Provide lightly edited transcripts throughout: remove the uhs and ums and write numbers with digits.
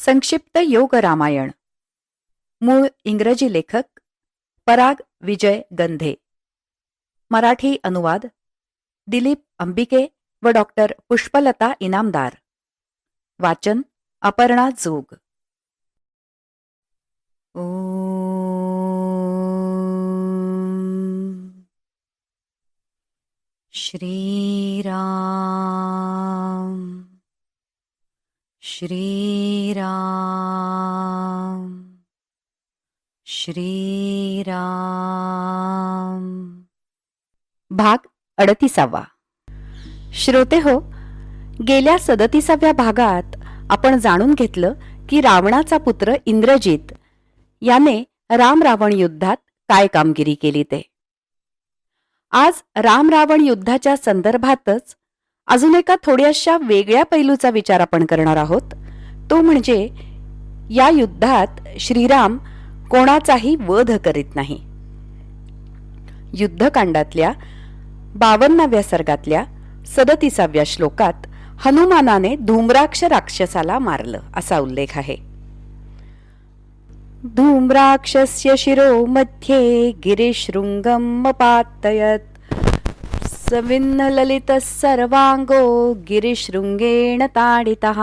संक्षिप्त योग रामायण. मूळ इंग्रजी लेखक पराग विजय गंधे. मराठी अनुवाद दिलीप अंबिके व डॉक्टर पुष्पलता इनामदार. वाचन अपर्णा जोग. श्रीराम श्रीराम श्रीराम. भाग 38. श्रोते हो, गेल्या 37व्या भागात आपण जाणून घेतलं की रावणाचा पुत्र इंद्रजित याने राम रावण युद्धात काय कामगिरी केली ते. आज राम रावण युद्धाच्या संदर्भातच अजून एका थोड्याशा वेगळ्या पैलूचा विचार आपण करणार आहोत. तो म्हणजे या युद्धात श्रीराम कोणाचाही वध करीत नाही. युद्धकांडातल्या 52व्या सर्गातल्या 37व्या श्लोकात हनुमानाने धूम्राक्ष राक्षसाला मारलं असा उल्लेख आहे. धूम्राक्षस्य शिरो मध्ये गिरिशृंगम पातयत सविन्न ललित सर्वांगो गिरिशृंगेण ताडितः.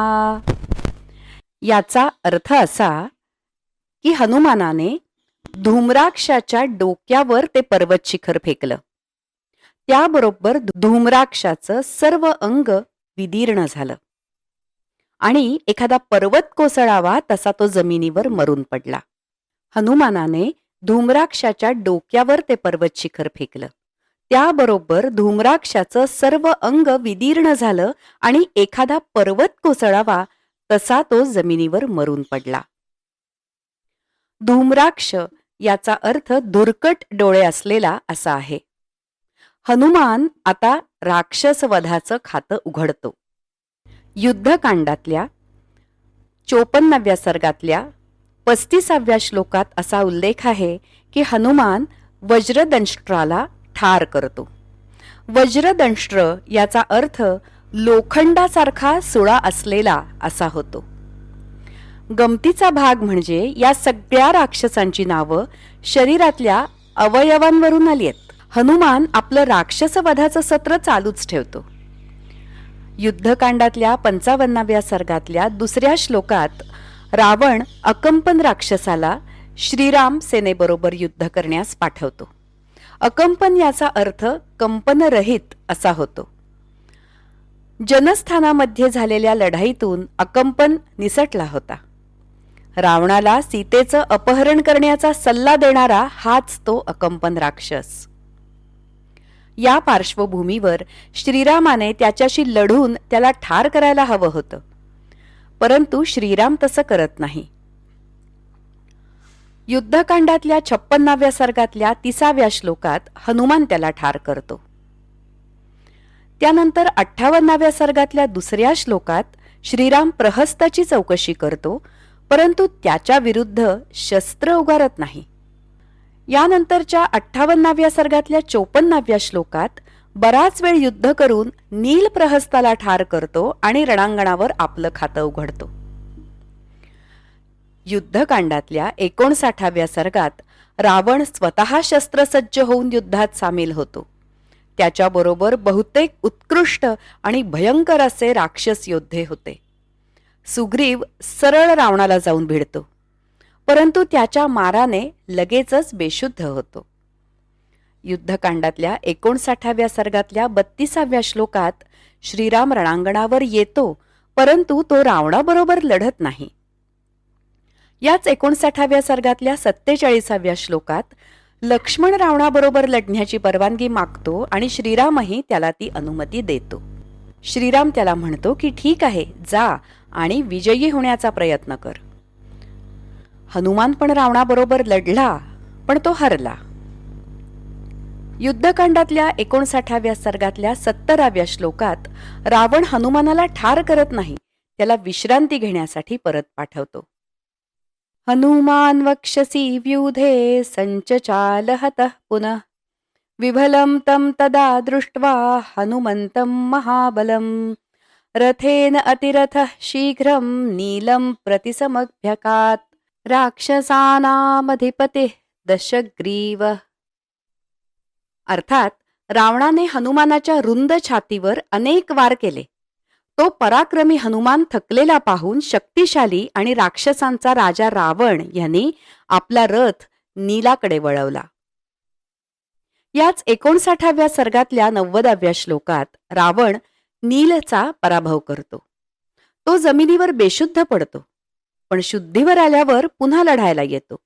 याचा अर्थ असा की हनुमानाने धूम्राक्षाच्या डोक्यावर ते पर्वत शिखर फेकलं. त्याबरोबर धूम्राक्षाचं सर्व अंग विदीर्ण झालं आणि एखादा पर्वत कोसळावा तसा तो जमिनीवर मरून पडला. हनुमानाने धूम्राक्षाच्या डोक्यावर ते पर्वत शिखर फेकलं. त्याबरोबर धूम्राक्षाचं सर्व अंग विदीर्ण झालं आणि एखादा पर्वत कोसळावा तसा तो जमिनीवर मरून पडला. धूम्राक्ष याचा अर्थ धुरकट डोळे असलेला असा आहे. हनुमान आता राक्षसवधाचं खातं उघडतो. युद्धकांडातल्या 54व्या सर्गातल्या 35व्या श्लोकात असा उल्लेख आहे की हनुमान वज्रदंष्ट्राला ठार करतो. वज्रदंष्ट्र याचा अर्थ लोखंडासारखा सुळा असलेला असा होतो. गमतीचा भाग म्हणजे या सगळ्या राक्षसांची नावं शरीरातल्या अवयवांवरून आली आहेत. हनुमान आपलं राक्षसवधाचं सत्र चालूच ठेवतो. युद्धकांडातल्या 55व्या सर्गातल्या 2ऱ्या श्लोकात रावण अकंपन राक्षसाला श्रीराम सेनेबरोबर युद्ध करण्यास पाठवतो. अकंपन याचा अर्थ कंपनरहित असा होतो. जनस्थानामध्ये झालेल्या लढाईतून अकंपन निसटला होता. रावणाला सीतेचं अपहरण करण्याचा सल्ला देणारा हाच तो अकंपन राक्षस. या पार्श्वभूमीवर श्रीरामाने त्याच्याशी लढून त्याला ठार करायला हवं होतं, परंतु श्रीराम तसं करत नाही. युद्धकांडातल्या 56व्या सर्गातल्या 30व्या श्लोकात हनुमान त्याला ठार करतो. त्यानंतर 58व्या सर्गातल्या 2ऱ्या श्लोकात श्रीराम प्रहस्ताची चौकशी करतो, परंतु त्याच्या विरुद्ध शस्त्र उगारत नाही. यानंतरच्या 58व्या सर्गातल्या 54व्या श्लोकात बराच वेळ युद्ध करून नील प्रहस्ताला ठार करतो आणि रणांगणावर आपलं खातं उघडतो. युद्धकांडातल्या 59व्या सर्गात रावण स्वतः शस्त्रसज्ज होऊन युद्धात सामील होतो. त्याच्याबरोबर बहुतेक उत्कृष्ट आणि भयंकर असे राक्षस योद्धे होते. सुग्रीव सरळ रावणाला जाऊन भिडतो, परंतु त्याच्या माराने लगेचच बेशुद्ध होतो. युद्धकांडातल्या 59व्या सर्गातल्या 32व्या श्लोकात श्रीराम रणांगणावर येतो, परंतु तो रावणाबरोबर लढत नाही. याच 59व्या सर्गातल्या 47व्या श्लोकात लक्ष्मण रावणाबरोबर लढण्याची परवानगी मागतो आणि श्रीरामही त्याला ती अनुमती देतो. श्रीराम त्याला म्हणतो की ठीक आहे, जा आणि विजयी होण्याचा प्रयत्न कर. हनुमान पण रावणाबरोबर लढला, पण तो हरला. युद्धकांडातल्या 59व्या सर्गातल्या 70व्या श्लोकात रावण हनुमानाला ठार करत नाही, त्याला विश्रांती घेण्यासाठी परत पाठवतो. हनुमान वक्षसी व्यूधे संचचालहतः पुनः विभलं तं तदा दृष्ट्वा हनुमन्तं महाबलं रथेन अतिरथः शीघ्रं नीलं प्रतिसमभ्यकात् राक्षसानामधिपतिः दशग्रीव. अर्थात रावणाने हनुमानाच्या रुंद छातीवर अनेक वार केले. तो पराक्रमी हनुमान थकलेला पाहून शक्तिशाली आणि राक्षसांचा राजा रावण यांनी आपला रथ नीलाकडे वळवला. याच 59व्या सर्गातल्या 90व्या श्लोकात रावण नीलचा पराभव करतो. तो जमिनीवर बेशुद्ध पडतो, पण शुद्धीवर आल्यावर पुन्हा लढायला येतो.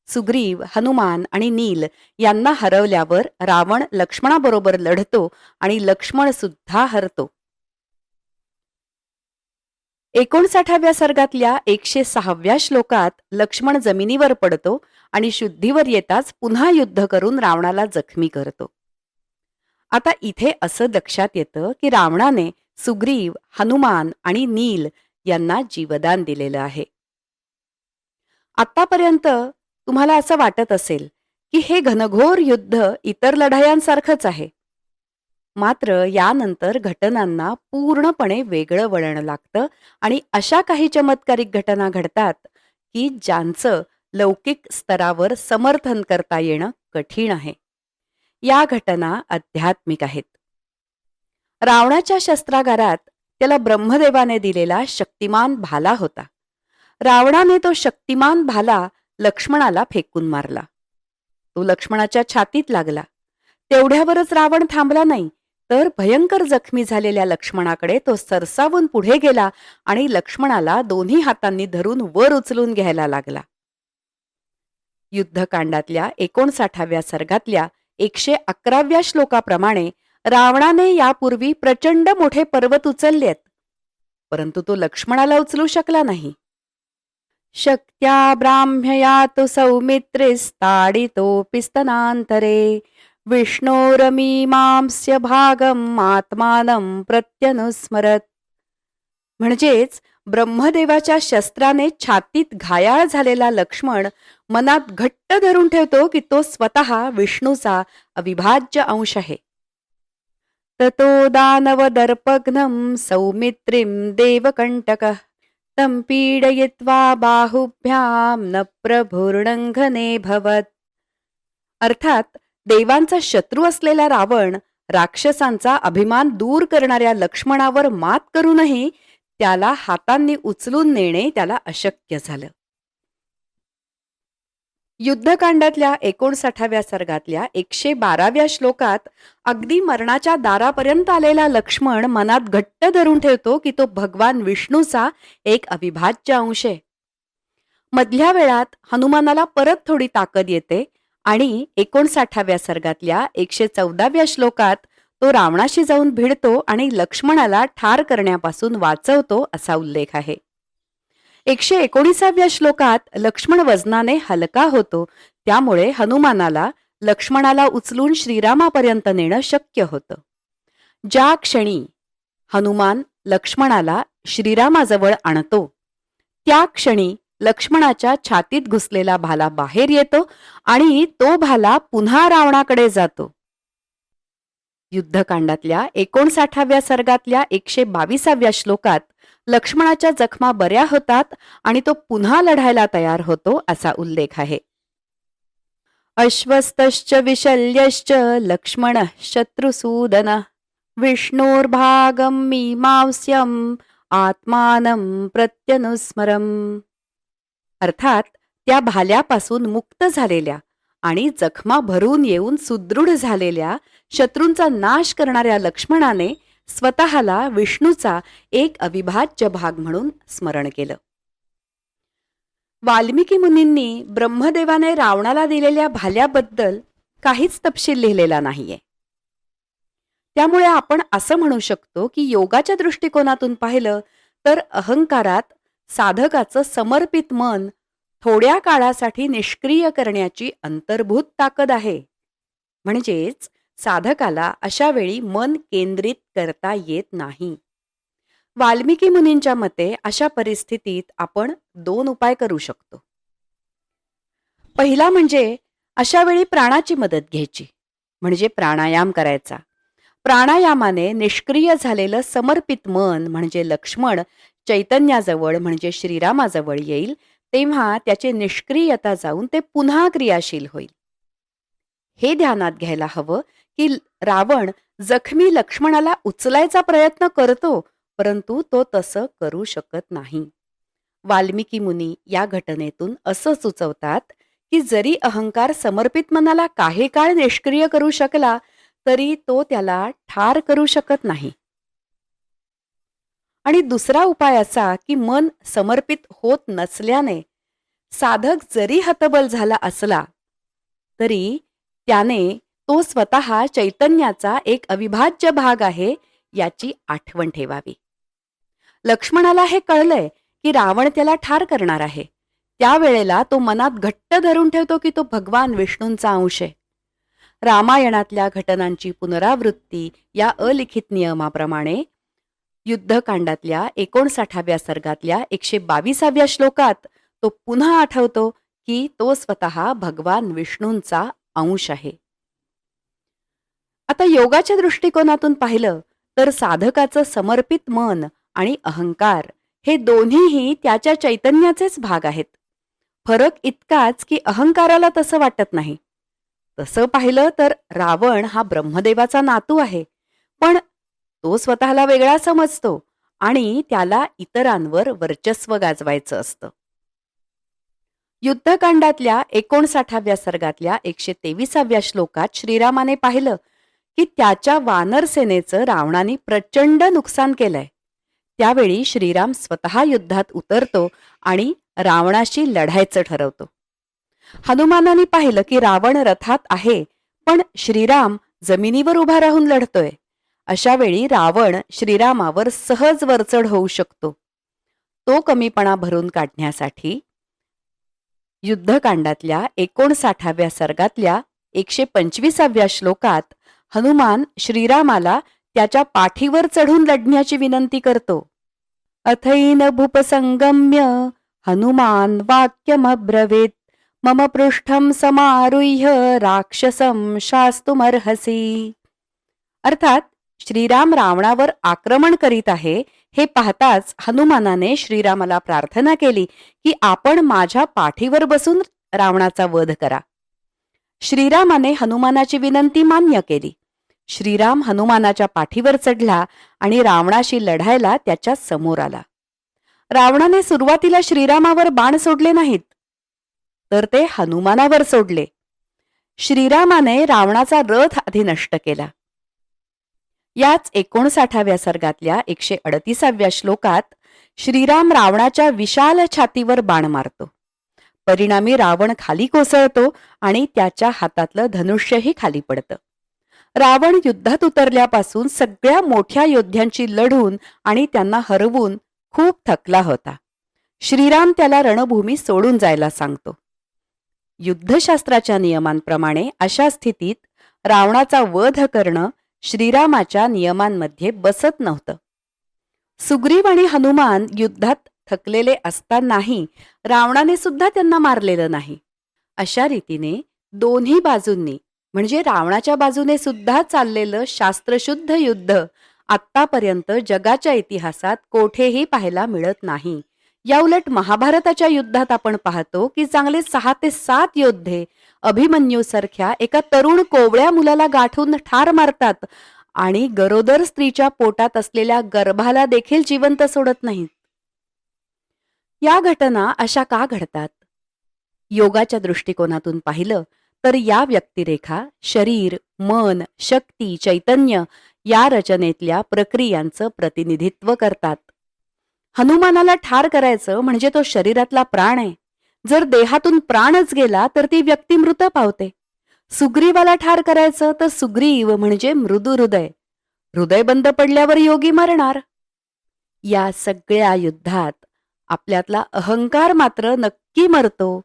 सुग्रीव, हनुमान आणि नील यांना हरवल्यावर रावण लक्ष्मणाबरोबर लढतो आणि लक्ष्मण सुद्धा हरतो. 59व्या सर्गातल्या 106व्या श्लोकात लक्ष्मण जमिनीवर पडतो आणि शुद्धीवर येताच पुन्हा युद्ध करून रावणाला जखमी करतो. आता इथे असं लक्षात येतं की रावणाने सुग्रीव, हनुमान आणि नील यांना जीवदान दिलेलं आहे. आतापर्यंत तुम्हाला असं वाटत असेल की हे घनघोर युद्ध इतर लढायांसारखंच आहे. मात्र यानंतर घटनांना पूर्णपणे वेगळं वळण लागतं आणि अशा काही चमत्कारिक घटना घडतात की ज्यांचं लौकिक स्तरावर समर्थन करता येणं कठीण आहे. या घटना आध्यात्मिक आहेत. रावणाच्या शस्त्रागारात त्याला ब्रह्मदेवाने दिलेला शक्तिमान भाला होता. रावणाने तो शक्तिमान भाला लक्ष्मणाला फेकून मारला. तो लक्ष्मणाच्या छातीत लागला. तेवढ्यावरच रावण थांबला नाही, तर भयंकर जखमी झालेल्या लक्ष्मणाकडे तो सरसावून पुढे गेला आणि लक्ष्मणाला दोन्ही हातांनी धरून वर उचलून घ्यायला लागला. युद्धकांडातल्या 59व्या सर्गातल्या 111व्या श्लोकाप्रमाणे रावणाने यापूर्वी प्रचंड मोठे पर्वत उचललेत, परंतु तो लक्ष्मणाला उचलू शकला नाही. शक्त्या ब्राह्म्यया तु सौमित्रिस्ताडितोऽपि स्तनान्तरे विष्णोरमीमांस्य भागम आत्मानं प्रत्यनुस्मरत. म्हणजेच ब्रह्मदेवाच्या शस्त्राने छातीत घायाळ झालेला लक्ष्मण मनात घट्ट धरून ठेवतो की तो स्वतः विष्णूचा अविभाज्य अंश आहे. ततो दानवदर्पघ्नं सौमित्रीं देवकंटकः तं पीडयित्वा बाहुभ्यां न प्रभुर्णंघने भवत. अर्थात देवांचा शत्रू असलेला रावण राक्षसांचा अभिमान दूर करणाऱ्या लक्ष्मणावर मात करूनही त्याला हातांनी उचलून नेणे त्याला अशक्य झालं. युद्धकांडातल्या 59व्या सर्गातल्या 112व्या श्लोकात अगदी मरणाच्या दारापर्यंत आलेला लक्ष्मण मनात घट्ट धरून ठेवतो की तो भगवान विष्णूचा एक अविभाज्य अंश आहे. मधल्या वेळात हनुमानाला परत थोडी ताकद येते आणि 59व्या सर्गातल्या 114व्या श्लोकात तो रावणाशी जाऊन भिडतो आणि लक्ष्मणाला ठार करण्यापासून वाचवतो असा उल्लेख आहे. 119व्या श्लोकात लक्ष्मण वजनाने हलका होतो, त्यामुळे हनुमानाला लक्ष्मणाला उचलून श्रीरामापर्यंत नेणं शक्य होतं. ज्या क्षणी हनुमान लक्ष्मणाला श्रीरामाजवळ आणतो त्या क्षणी लक्ष्मणाच्या छातीत घुसलेला भाला बाहेर येतो आणि तो भाला पुन्हा रावणाकडे जातो. युद्धकांडातल्या 59व्या सर्गातल्या 122व्या श्लोकात लक्ष्मणाच्या जखमा बऱ्या होतात आणि तो पुन्हा लढायला तयार होतो असा उल्लेख आहे. अश्वस्तश्च विशल्यश्च लक्ष्मणः शत्रुसूदनः विष्णोर्भागं मीमांस्यम् आत्मानं प्रत्यनुस्मरम्. अर्थात त्या भाल्यापासून मुक्त झालेल्या आणि जखमा भरून येऊन सुदृढ झालेल्या शत्रूंचा नाश करणाऱ्या लक्ष्मणाने स्वतःला विष्णूचा एक अविभाज्य भाग म्हणून स्मरण केलं. वाल्मिकी मुनींनी ब्रह्मदेवाने रावणाला दिलेल्या भाल्याबद्दल काहीच तपशील लिहिलेला नाहीये. त्यामुळे आपण असं म्हणू शकतो की योगाच्या दृष्टिकोनातून पाहिलं तर अहंकारात साधकाचं समर्पित मन थोड्या काळासाठी निष्क्रिय करण्याची अंतर्भूत ताकद आहे. म्हणजेच साधकाला अशा वेळी मन केंद्रित करता येत नाही. वाल्मिकी मुनींच्या मते अशा परिस्थितीत आपण 2 उपाय करू शकतो. पहिला म्हणजे अशा वेळी प्राणाची मदत घ्यायची, म्हणजे प्राणायाम करायचा. प्राणायामाने निष्क्रिय झालेलं समर्पित मन म्हणजे लक्ष्मण चैतन्याजवळ म्हणजे श्रीरामाजवळ येईल, तेव्हा त्याची निष्क्रियता जाऊन ते पुन्हा क्रियाशील होईल. हे ध्यानात घ्यायला हवं की रावण जखमी लक्ष्मणाला उचलायचा प्रयत्न करतो, परंतु तो तसं करू शकत नाही. वाल्मिकी मुनी या घटनेतून असं सुचवतात की जरी अहंकार समर्पित मनाला काही काळ निष्क्रिय करू शकला, तरी तो त्याला ठार करू शकत नाही. आणि दुसरा उपाय असा की मन समर्पित होत नसल्याने साधक जरी हतबल झाला असला तरी त्याने तो स्वतः चैतन्याचा एक अविभाज्य भाग आहे याची आठवण ठेवावी. लक्ष्मणाला हे कळलंय की रावण त्याला ठार करणार आहे. त्यावेळेला तो मनात घट्ट धरून ठेवतो की तो भगवान विष्णूंचा अंश आहे. रामायणातल्या घटनांची पुनरावृत्ती या अलिखित नियमाप्रमाणे युद्धकांडातल्या 59व्या सर्गातल्या 122व्या श्लोकात तो पुन्हा आठवतो की तो स्वतः भगवान विष्णूंचा अंश आहे. आता योगाच्या दृष्टिकोनातून पाहिलं तर साधकाचं समर्पित मन आणि अहंकार हे दोन्हीही त्याच्या चैतन्याचेच भाग आहेत. फरक इतकाच की अहंकाराला तसं वाटत नाही. तसं पाहिलं तर रावण हा ब्रह्मदेवाचा नातू आहे, पण तो स्वतःला वेगळा समजतो आणि त्याला इतरांवर वर्चस्व गाजवायचं असतं. युद्धकांडातल्या 59व्या सर्गातल्या 123व्या श्लोकात श्रीरामाने पाहिलं की त्याच्या वानर सेनेचं रावणाने प्रचंड नुकसान केलंय. त्यावेळी श्रीराम स्वतः युद्धात उतरतो आणि रावणाशी लढायचं ठरवतो. हनुमानाने पाहिलं की रावण रथात आहे, पण श्रीराम जमिनीवर उभा राहून लढतोय. अशा वेळी रावण श्रीरामावर सहज वरचढ होऊ शकतो. तो कमीपणा भरून काढण्यासाठी युद्धकांडातल्या 59व्या सर्गातल्या 125व्या श्लोकात हनुमान श्रीरामाला त्याच्या पाठीवर चढून लढण्याची विनंती करतो. अथैन भूपसंगम्य हनुमान वाक्यमब्रवीत मम पृष्ठम समारुह्य राक्षसम शास्तुमर्हसि. अर्थात श्रीराम रावणावर आक्रमण करीत आहे हे पाहताच हनुमानाने श्रीरामाला प्रार्थना केली की आपण माझ्या पाठीवर बसून रावणाचा वध करा. श्रीरामाने हनुमानाची विनंती मान्य केली. श्रीराम हनुमानाच्या पाठीवर चढला आणि रावणाशी लढायला त्याच्या समोर आला. रावणाने सुरुवातीला श्रीरामावर बाण सोडले नाहीत, तर ते हनुमानावर सोडले. श्रीरामाने रावणाचा रथ आधी नष्ट केला. याच 59व्या सर्गातल्या 138व्या श्लोकात श्रीराम रावणाच्या विशाल छातीवर बाण मारतो. परिणामी रावण खाली कोसळतो आणि त्याच्या हातातलं धनुष्यही खाली पडतं. रावण युद्धात उतरल्यापासून सगळ्या मोठ्या योद्ध्यांची लढून आणि त्यांना हरवून खूप थकला होता. श्रीराम त्याला रणभूमी सोडून जायला सांगतो. युद्धशास्त्राच्या नियमांप्रमाणे अशा स्थितीत रावणाचा वध करणं श्रीरामाच्या नियमांमध्ये बसत नव्हतं. सुग्रीव आणि हनुमान युद्धात थकलेले असतानाही रावणाने सुद्धा त्यांना मारलेलं नाही. अशा रीतीने दोन्ही बाजूंनी म्हणजे रावणाच्या बाजूने सुद्धा चाललेलं शास्त्रशुद्ध युद्ध आत्तापर्यंत जगाच्या इतिहासात कोठेही पाहायला मिळत नाही. याउलट महाभारताच्या युद्धात आपण पाहतो की चांगले 6 ते 7 योद्धे अभिमन्यूसारख्या एका तरुण कोवळ्या मुलाला गाठून ठार मारतात आणि गरोदर स्त्रीच्या पोटात असलेल्या गर्भाला देखील जिवंत सोडत नाहीत. या घटना अशा का घडतात? योगाच्या दृष्टिकोनातून पाहिलं तर या व्यक्तिरेखा शरीर, मन, शक्ती, चैतन्य या रचनेतल्या प्रक्रियांचं प्रतिनिधित्व करतात. हनुमानाला ठार करायचं म्हणजे तो शरीरातला प्राण आहे. जर देहातून प्राणच गेला तर ती व्यक्ती मृत पावते. सुग्रीवाला ठार करायचं तर सुग्रीव म्हणजे मृदू हृदय. हृदय बंद पडल्यावर योगी मरणार. या सगळ्या युद्धात आपल्यातला अहंकार मात्र नक्की मरतो,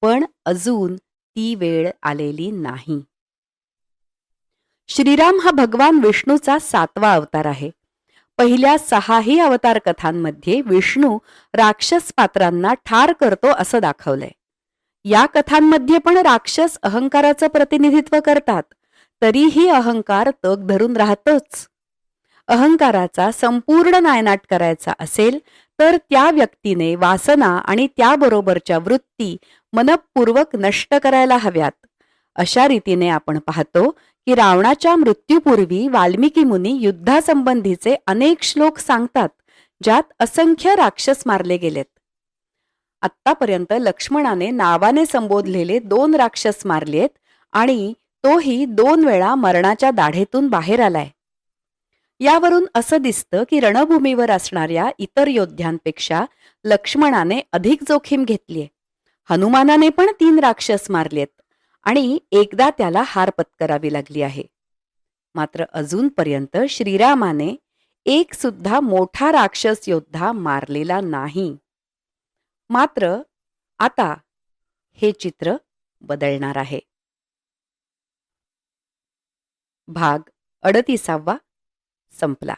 पण अजून ती वेळ आलेली नाही. श्रीराम हा भगवान विष्णूचा 7वा अवतार आहे. पहिल्या 6ही अवतार कथांमध्ये विष्णू राक्षस पात्रांना ठार करतो असं दाखवलंय. या कथांमध्ये पण राक्षस अहंकाराचं प्रतिनिधित्व करतात. तरीही अहंकार तग धरून राहतोच. अहंकाराचा संपूर्ण नायनाट करायचा असेल तर त्या व्यक्तीने वासना आणि त्याबरोबरच्या वृत्ती मनपूर्वक नष्ट करायला हव्यात. अशा रीतीने आपण पाहतो की रावणाच्या मृत्यूपूर्वी वाल्मिकी मुनी युद्धासंबंधीचे अनेक श्लोक सांगतात, ज्यात असंख्य राक्षस मारले गेलेत. आत्तापर्यंत लक्ष्मणाने नावाने संबोधलेले 2 राक्षस मारलेत आणि तोही 2 वेळा मरणाच्या दाढेतून बाहेर आलाय. यावरून असं दिसतं की रणभूमीवर असणाऱ्या इतर योद्ध्यांपेक्षा लक्ष्मणाने अधिक जोखीम घेतलीय. हनुमानाने पण 3 राक्षस मारलेत आणि एकदा त्याला हार पत्करावी लागली आहे. मात्र अजूनपर्यंत श्रीरामाने एक सुद्धा मोठा राक्षस योद्धा मारलेला नाही. मात्र आता हे चित्र बदलणार आहे. भाग 38 संपला.